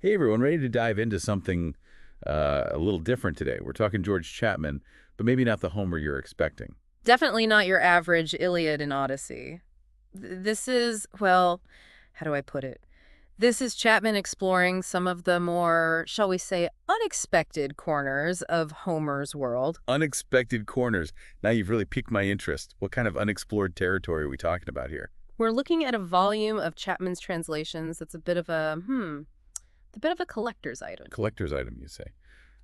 Hey everyone, ready to dive into something a little different today. We're talking George Chapman, but maybe not the Homer you're expecting. Definitely not your average Iliad and Odyssey. This is, well, how do I put it? This is Chapman exploring some of the more, shall we say, unexpected corners of Homer's world. Unexpected corners. Now you've really piqued my interest. What kind of unexplored territory are we talking about here? We're looking at a volume of Chapman's translations that's a bit of a collector's item. Collector's item, you say.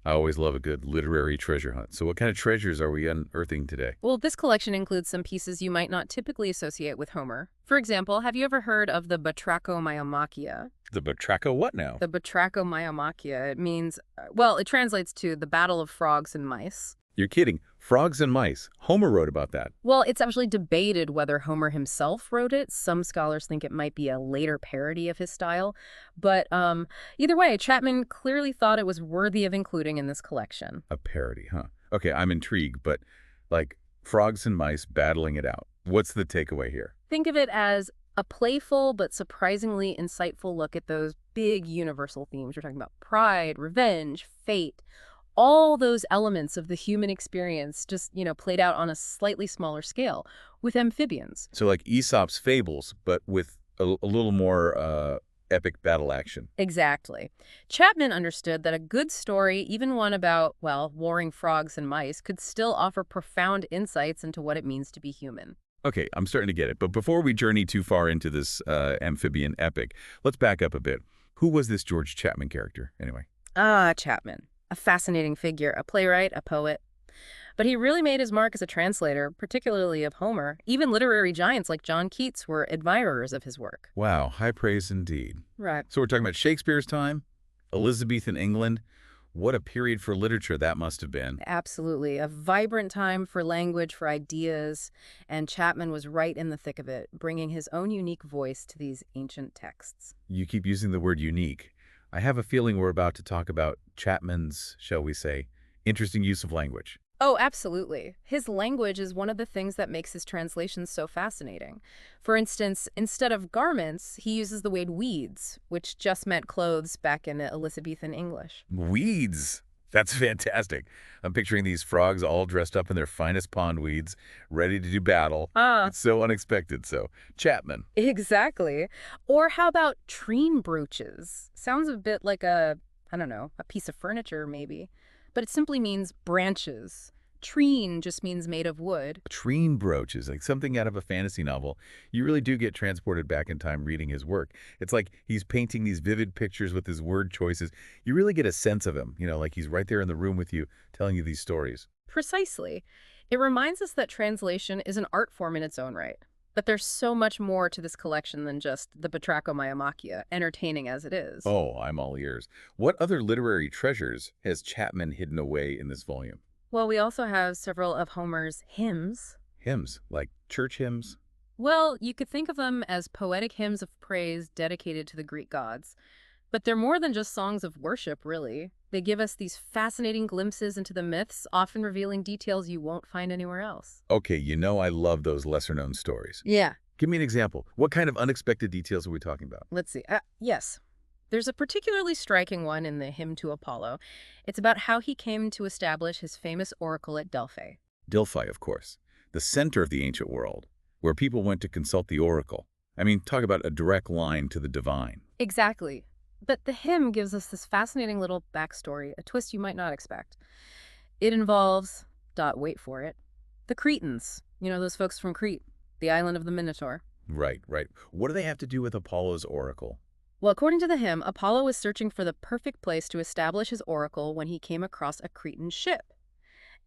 I always love a good literary treasure hunt. So what kind of treasures are we unearthing today? Well, this collection includes some pieces you might not typically associate with Homer. For example, have you ever heard of the Batrachomyomachia? The Batracho what now? The Batrachomyomachia, it means, well, it translates to the Battle of Frogs and Mice. You're kidding. Frogs and mice. Homer wrote about that. Well, it's actually debated whether Homer himself wrote it. Some scholars think it might be a later parody of his style. But either way, Chapman clearly thought it was worthy of including in this collection. A parody, huh? Okay, I'm intrigued, but like frogs and mice battling it out. What's the takeaway here? Think of it as a playful but surprisingly insightful look at those big universal themes. We're talking about pride, revenge, fate, all those elements of the human experience just, played out on a slightly smaller scale with amphibians. So like Aesop's fables, but with a little more epic battle action. Exactly. Chapman understood that a good story, even one about, well, warring frogs and mice, could still offer profound insights into what it means to be human. Okay, I'm starting to get it. But before we journey too far into this amphibian epic, let's back up a bit. Who was this George Chapman character, anyway? Chapman. A fascinating figure, a playwright, a poet. But he really made his mark as a translator, particularly of Homer. Even literary giants like John Keats were admirers of his work. Wow, high praise indeed. Right. So we're talking about Shakespeare's time, Elizabethan England. What a period for literature that must have been. Absolutely. A vibrant time for language, for ideas, and Chapman was right in the thick of it, bringing his own unique voice to these ancient texts. You keep using the word unique. I have a feeling we're about to talk about Chapman's, shall we say, interesting use of language. Oh, absolutely. His language is one of the things that makes his translations so fascinating. For instance, instead of garments, he uses the word weeds, which just meant clothes back in Elizabethan English. Weeds! That's fantastic. I'm picturing these frogs all dressed up in their finest pond weeds, ready to do battle. It's so unexpected, so. Chapman. Exactly. Or how about treen brooches? Sounds a bit like a piece of furniture maybe. But it simply means branches. Treen just means made of wood. Treen brooches, like something out of a fantasy novel. You really do get transported back in time reading his work. It's like he's painting these vivid pictures with his word choices. You really get a sense of him, like he's right there in the room with you, telling you these stories. Precisely. It reminds us that translation is an art form in its own right. But there's so much more to this collection than just the Batrachomyomachia, entertaining as it is. Oh, I'm all ears. What other literary treasures has Chapman hidden away in this volume? Well, we also have several of Homer's hymns. Hymns, like church hymns? Well, you could think of them as poetic hymns of praise dedicated to the Greek gods. But they're more than just songs of worship, really. They give us these fascinating glimpses into the myths, often revealing details you won't find anywhere else. Okay, I love those lesser-known stories. Yeah. Give me an example. What kind of unexpected details are we talking about? Let's see. Yes. There's a particularly striking one in the Hymn to Apollo. It's about how he came to establish his famous oracle at Delphi. Delphi, of course. The center of the ancient world, where people went to consult the oracle. I mean, talk about a direct line to the divine. Exactly. But the hymn gives us this fascinating little backstory, a twist you might not expect. It involves, wait for it, the Cretans. Those folks from Crete, the island of the Minotaur. Right. What do they have to do with Apollo's oracle? Well, according to the hymn, Apollo was searching for the perfect place to establish his oracle when he came across a Cretan ship.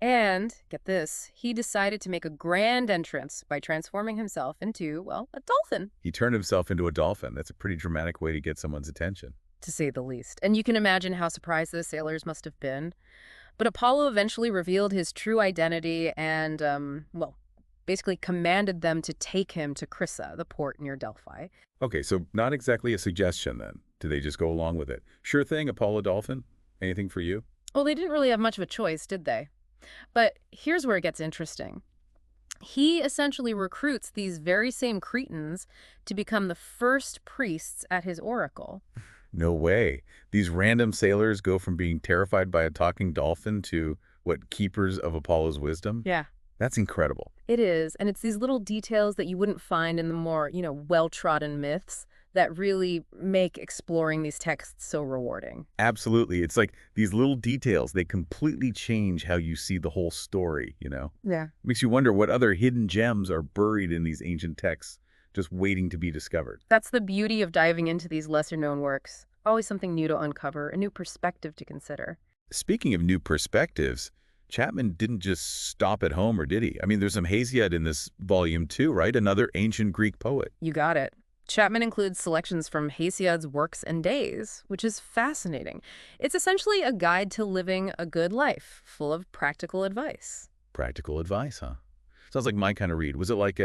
And, get this, he decided to make a grand entrance by transforming himself into, well, a dolphin. He turned himself into a dolphin. That's a pretty dramatic way to get someone's attention. To say the least. And you can imagine how surprised the sailors must have been. But Apollo eventually revealed his true identity and, basically commanded them to take him to Crissa, the port near Delphi. Okay, so not exactly a suggestion then. Do they just go along with it? Sure thing, Apollo Dolphin. Anything for you? Well, they didn't really have much of a choice, did they? But here's where it gets interesting. He essentially recruits these very same Cretans to become the first priests at his oracle. No way. These random sailors go from being terrified by a talking dolphin to, what, keepers of Apollo's wisdom? Yeah. That's incredible. It is, and it's these little details that you wouldn't find in the more, well-trodden myths that really make exploring these texts so rewarding. Absolutely. It's like these little details, they completely change how you see the whole story, Yeah. Makes you wonder what other hidden gems are buried in these ancient texts, just waiting to be discovered. That's the beauty of diving into these lesser-known works. Always something new to uncover, a new perspective to consider. Speaking of new perspectives, Chapman didn't just stop at Homer, did he? I mean, there's some Hesiod in this volume too, right? Another ancient Greek poet. You got it. Chapman includes selections from Hesiod's Works and Days, which is fascinating. It's essentially a guide to living a good life, full of practical advice. Practical advice, huh? Sounds like my kind of read. Was it like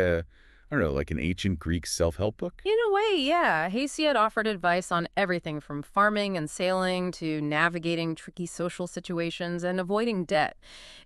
like an ancient Greek self-help book? In a way, yeah. Hesiod offered advice on everything from farming and sailing to navigating tricky social situations and avoiding debt.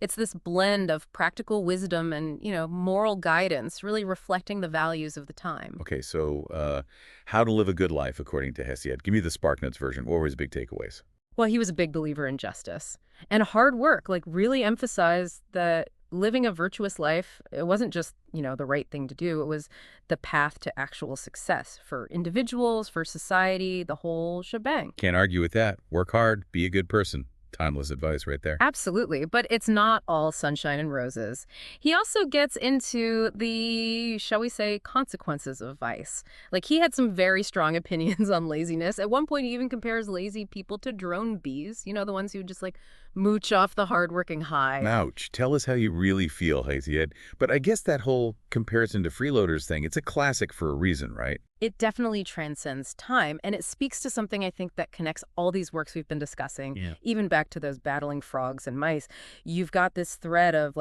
It's this blend of practical wisdom and, moral guidance, really reflecting the values of the time. Okay, so how to live a good life according to Hesiod. Give me the SparkNotes version. What were his big takeaways? Well, he was a big believer in justice and hard work, really emphasized that living a virtuous life, it wasn't just, the right thing to do. It was the path to actual success for individuals, for society, the whole shebang. Can't argue with that. Work hard, be a good person. Timeless advice right there. Absolutely, but it's not all sunshine and roses. He also gets into the, shall we say, consequences of vice. He had some very strong opinions on laziness. At one point, he even compares lazy people to drone bees, the ones who just mooch off the hardworking hive. Ouch. Tell us how you really feel, Hesiod. But I guess that whole comparison to freeloaders thing, it's a classic for a reason, right? It definitely transcends time, and it speaks to something I think that connects all these works we've been discussing, even back to those battling frogs and mice. You've got this thread of,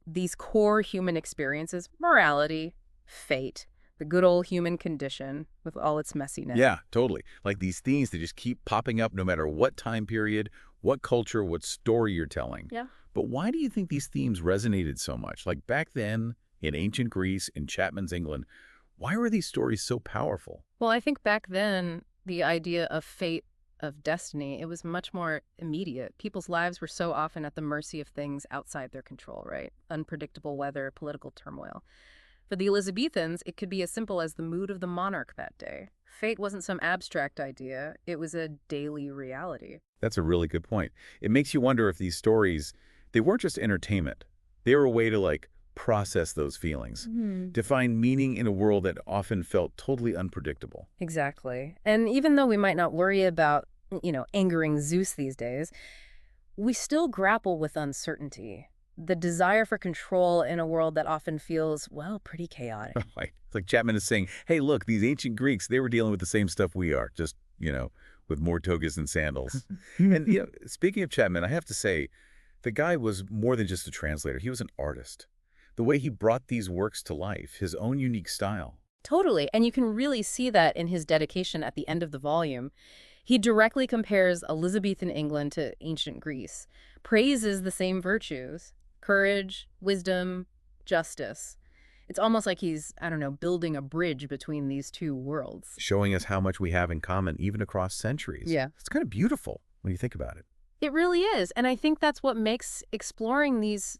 these core human experiences, morality, fate, the good old human condition with all its messiness. Yeah, totally. Like these themes that just keep popping up no matter what time period, what culture, what story you're telling. Yeah. But why do you think these themes resonated so much? Like back then, in ancient Greece, in Chapman's England, why were these stories so powerful? Well, I think back then, the idea of fate, of destiny, it was much more immediate. People's lives were so often at the mercy of things outside their control, right? Unpredictable weather, political turmoil. For the Elizabethans, it could be as simple as the mood of the monarch that day. Fate wasn't some abstract idea. It was a daily reality. That's a really good point. It makes you wonder if these stories, they weren't just entertainment. They were a way to, process those feelings, to find meaning in a world that often felt totally unpredictable. Exactly. And even though we might not worry about, angering Zeus these days, we still grapple with uncertainty. The desire for control in a world that often feels, pretty chaotic. Right. It's like Chapman is saying, hey, look, these ancient Greeks, they were dealing with the same stuff we are, just, with more togas and sandals. And, speaking of Chapman, I have to say, the guy was more than just a translator. He was an artist. The way he brought these works to life, his own unique style. Totally. And you can really see that in his dedication at the end of the volume. He directly compares Elizabethan England to ancient Greece, praises the same virtues, courage, wisdom, justice. It's almost like he's, building a bridge between these two worlds. Showing us how much we have in common, even across centuries. Yeah. It's kind of beautiful when you think about it. It really is. And I think that's what makes exploring these,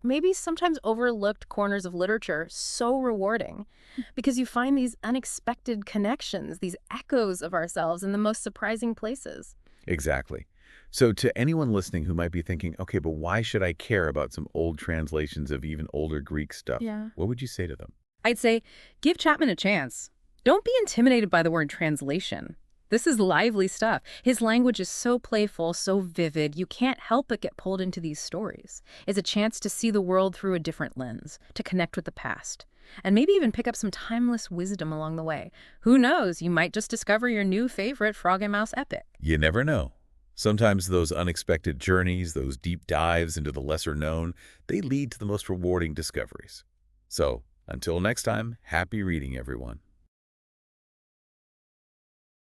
maybe sometimes overlooked corners of literature so rewarding. Because you find these unexpected connections, these echoes of ourselves in the most surprising places. Exactly. So to anyone listening who might be thinking, okay, but why should I care about some old translations of even older Greek stuff? Yeah. What would you say to them? I'd say, give Chapman a chance. Don't be intimidated by the word translation. This is lively stuff. His language is so playful, so vivid, you can't help but get pulled into these stories. It's a chance to see the world through a different lens, to connect with the past, and maybe even pick up some timeless wisdom along the way. Who knows, you might just discover your new favorite Frog and Mouse epic. You never know. Sometimes those unexpected journeys, those deep dives into the lesser known, they lead to the most rewarding discoveries. So, until next time, happy reading, everyone.